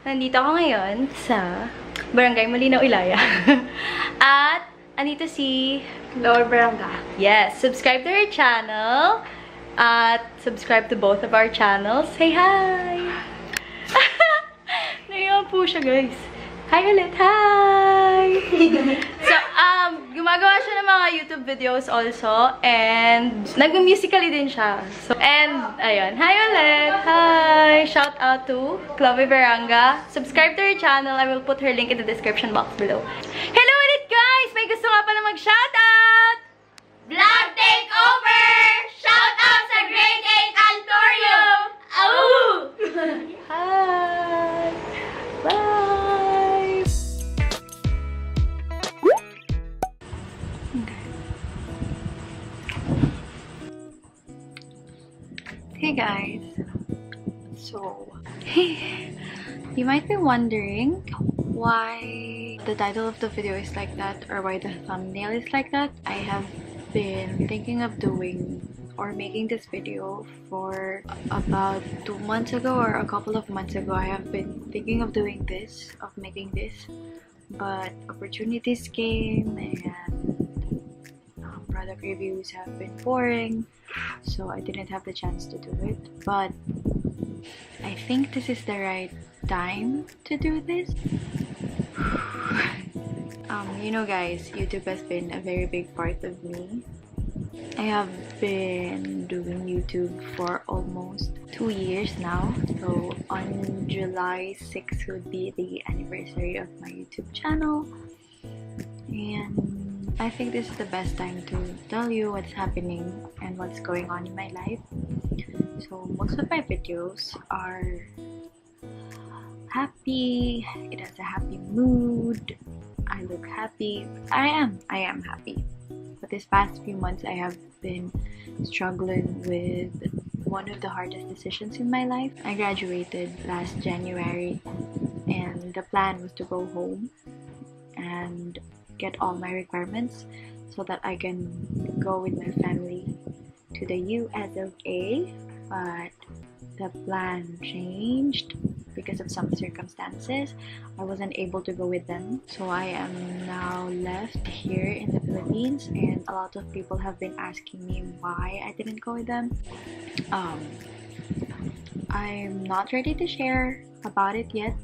Nandito ako ngayon sa Barangay Malinaw, Ilaya. At andito si Lower Barangay. Yes, subscribe to our channel. At subscribe to both of our channels. Say hi! Naiyan po siya, guys. Hi ulit! Hi! So, gumagawa siya ng mga YouTube videos also. And, nag-musically din siya. So, and, ayun. Hi ulit! Hi! Shout out to Chloe Veranga. Subscribe to her channel. I will put her link in the description box below. Hello ulit, guys! May gusto nga pala mag-shout out! Vlog takeover! Shout out sa Grade 8 Altorium! Awoo! Hi! Bye! Hey guys! So, you might be wondering why the title of the video is like that or why the thumbnail is like that. I have been thinking of doing or making this video for about 2 months ago or a couple of months ago. I have been thinking of doing this, of making this, but opportunities came and product reviews have been boring, so I didn't have the chance to do it. But I think this is the right time to do this. You know guys, YouTube has been a very big part of me. I have been doing YouTube for almost 2 years now. So on July 6th would be the anniversary of my YouTube channel. And I think this is the best time to tell you what's happening and what's going on in my life. So most of my videos are happy. It has a happy mood. I look happy. I am happy. But this past few months I have been struggling with one of the hardest decisions in my life. I graduated last January and the plan was to go home and get all my requirements so that I can go with my family to the US of A. But the plan changed because of some circumstances. I wasn't able to go with them, so I am now left here in the Philippines, and a lot of people have been asking me why I didn't go with them. I'm not ready to share about it yet,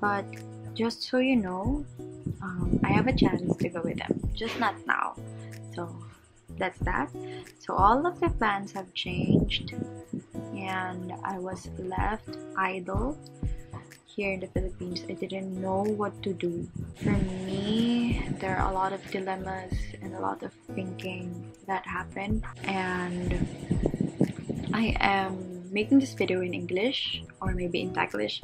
but just so you know, I have a chance to go with them, just not now. So that's that. So all of the plans have changed and I was left idle here in the Philippines. I didn't know what to do. For me, there are a lot of dilemmas and a lot of thinking that happened, and I am making this video in English or maybe in Taglish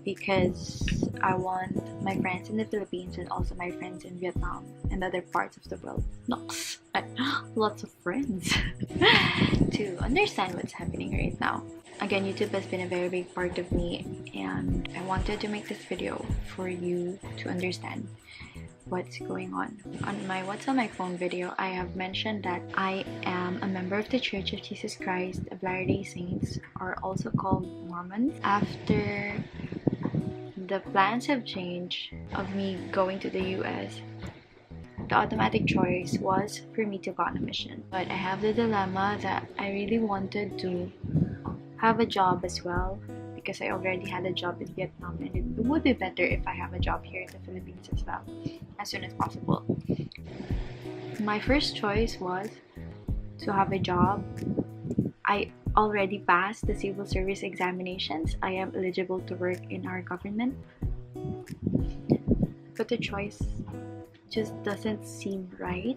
because I want my friends in the Philippines and also my friends in Vietnam and other parts of the world, lots of friends, to understand what's happening right now. Again, YouTube has been a very big part of me, and I wanted to make this video for you to understand what's going on. On my What's on My Phone video, I have mentioned that I am a member of the Church of Jesus Christ of Latter-day Saints, or also called Mormons. After the plans have changed of me going to the US, the automatic choice was for me to go on a mission. But I have the dilemma that I really wanted to have a job as well, because I already had a job in Vietnam, and it would be better if I have a job here in the Philippines as well, as soon as possible. My first choice was to have a job. I already passed the civil service examinations. I am eligible to work in our government. But the choice just doesn't seem right.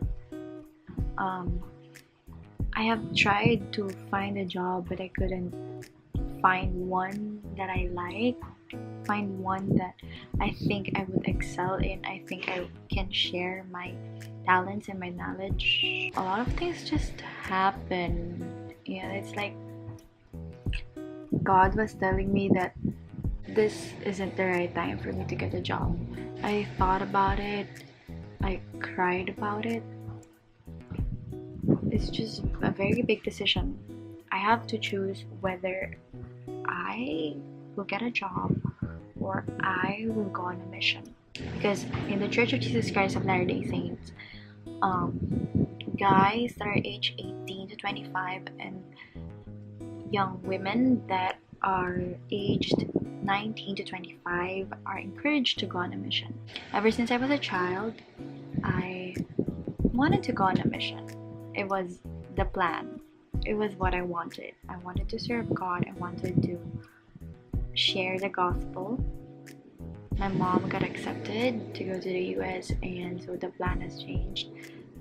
I have tried to find a job, but I couldn't find one that I like, find one that I think I would excel in. I think I can share my talents and my knowledge. A lot of things just happen. Yeah, it's like God was telling me that this isn't the right time for me to get a job. I thought about it, I cried about it. It's just a very big decision. I have to choose whether I will get a job or I will go on a mission. Because in the Church of Jesus Christ of Latter-day Saints, guys that are age 18 to 25 and young women that are aged 19 to 25 are encouraged to go on a mission. Ever since I was a child, I wanted to go on a mission. It was the plan. It was what I wanted. I wanted to serve God. I wanted to share the gospel. My mom got accepted to go to the US, and so the plan has changed.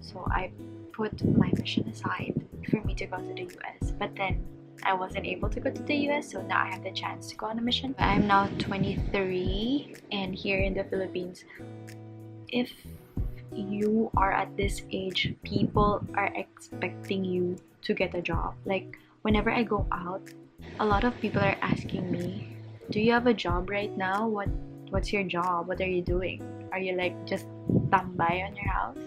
So I put my mission aside for me to go to the US. But then I wasn't able to go to the US, so now I have the chance to go on a mission. I'm now 23, and here in the Philippines, if you are at this age, people are expecting you to get a job. Like, whenever I go out, a lot of people are asking me, do you have a job right now? What's your job? What are you doing? Are you like just tambay on your house?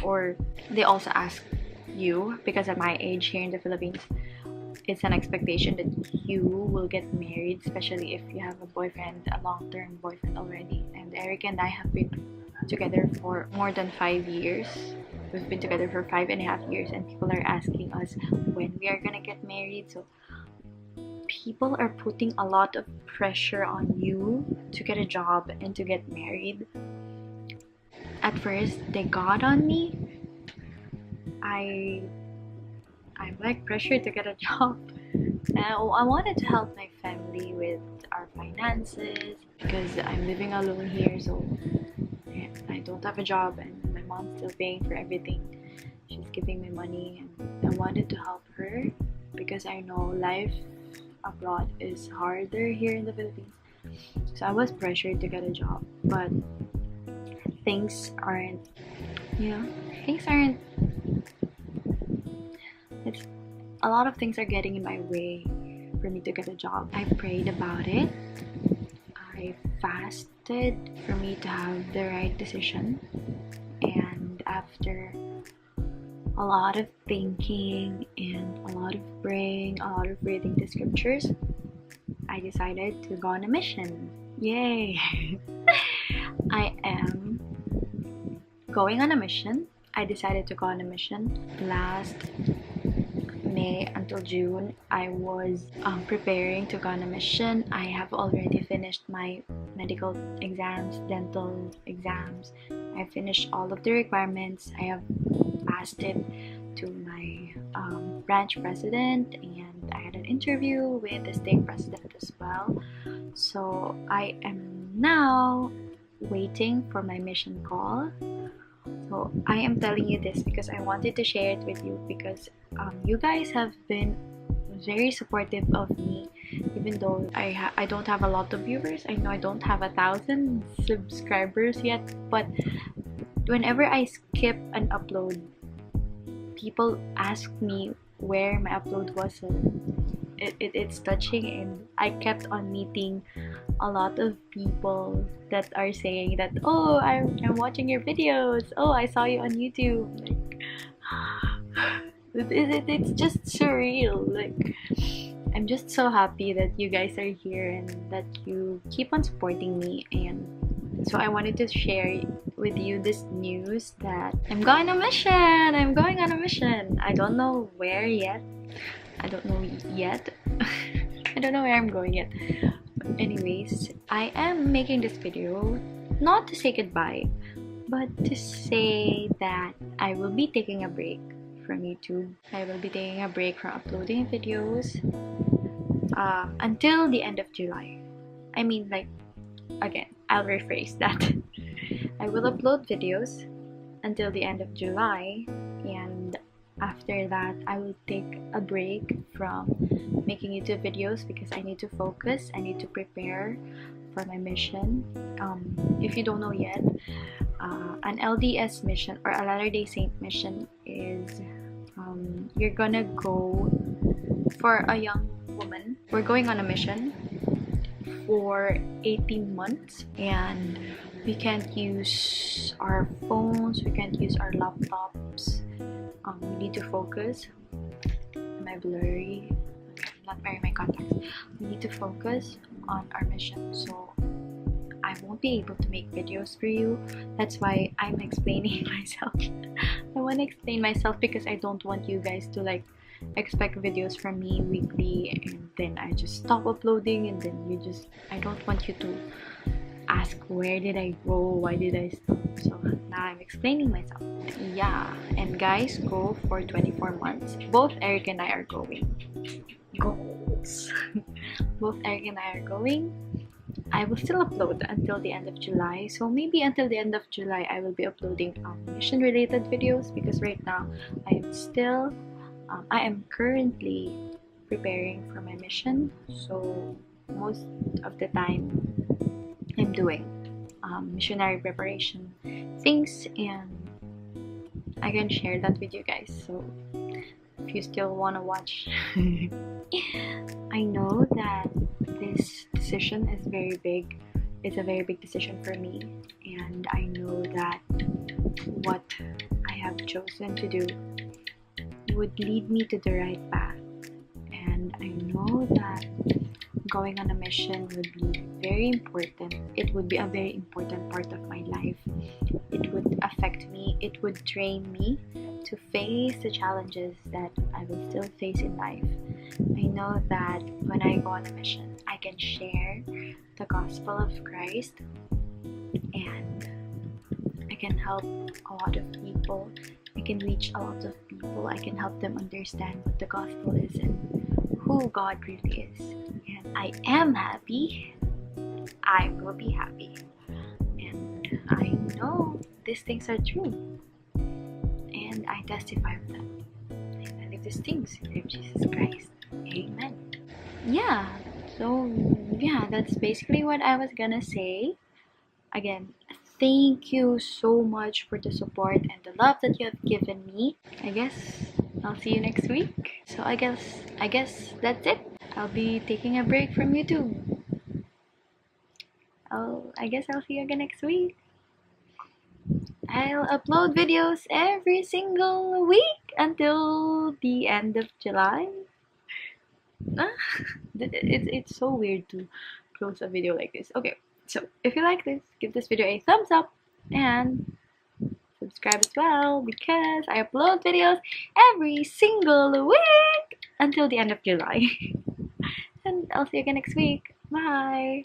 Or they also ask you, because at my age here in the Philippines, it's an expectation that you will get married, especially if you have a boyfriend, a long-term boyfriend already. And Eric and I have been together for more than 5 years. We've been together for 5.5 years, and people are asking us when we are gonna get married. So people are putting a lot of pressure on you to get a job and to get married. At first, they got on me. I'm like pressured to get a job. And I wanted to help my family with our finances because I'm living alone here, so I don't have a job and my mom's still paying for everything. She's giving me money, and I wanted to help her because I know life abroad is harder here in the Philippines. So I was pressured to get a job, but things aren't, it's a lot of things are getting in my way for me to get a job. I prayed about it. I fasted for me to have the right decision, and after a lot of thinking and a lot of praying, a lot of reading the scriptures, I decided to go on a mission. Yay! I am going on a mission. I decided to go on a mission last May until June. I was preparing to go on a mission. I have already finished my medical exams, dental exams. I finished all of the requirements. I have passed it to my branch president, and I had an interview with the state president as well. So I am now waiting for my mission call. So I am telling you this because I wanted to share it with you, because you guys have been very supportive of me, even though I don't have a lot of viewers. I know I don't have 1,000 subscribers yet, but whenever I skip an upload, people ask me where my upload was. So it's touching, and I kept on meeting a lot of people that are saying that, oh, I'm watching your videos, oh, I saw you on YouTube. Like, it's just surreal. Like, I'm just so happy that you guys are here and that you keep on supporting me. And so I wanted to share with you this news that I'm going on a mission. I don't know where yet. I don't know where I'm going yet. But anyways, I am making this video not to say goodbye, but to say that I will be taking a break from YouTube. I will be taking a break from uploading videos until the end of July. I mean, like, again, I'll rephrase that. I will upload videos until the end of July, and after that I will take a break from making YouTube videos because I need to focus. I need to prepare for my mission. If you don't know yet, an LDS mission or a Latter-day Saint mission is you're gonna go for a young woman. We're going on a mission for 18 months, and we can't use our phones, we can't use our laptops. We need to focus. Am I blurry? I'm not wearing my contacts. We need to focus on our mission. So I won't be able to make videos for you. That's why I'm explaining myself. I want to explain myself because I don't want you guys to like expect videos from me weekly and then I just stop uploading, and then I don't want you to ask where did I go, why did I stop. So now I'm explaining myself. Yeah, and guys, go for 24 months. Both Eric and I are going. Goals. Both Eric and I are going. I will still upload until the end of July. So maybe until the end of July, I will be uploading mission related videos, because right now I am currently preparing for my mission. So most of the time I'm doing missionary preparation things, and I can share that with you guys. So if you still want to watch, I know that this decision is very big. It's a very big decision for me, and I know that what I have chosen to do would lead me to the right path. And I know that going on a mission would be very important. It would be a very important part of my life. It would affect me. It would train me to face the challenges that I will still face in life. I know that when I go on a mission, I can share the gospel of Christ, and I can help a lot of people. I can reach a lot of people. I can help them understand what the gospel is and who God really is. And I am happy. I will be happy. And I know these things are true. And I testify of them. And I live these things in Jesus Christ. Amen. Yeah, so that's basically what I was gonna say. Again, thank you so much for the support and the love that you have given me. I guess I'll see you next week. So I guess that's it. I'll be taking a break from YouTube. I guess I'll see you again next week. I'll upload videos every single week until the end of July. It's so weird to close a video like this. Okay, so if you like this, give this video a thumbs up and subscribe as well, because I upload videos every single week until the end of July. And I'll see you again next week. Bye!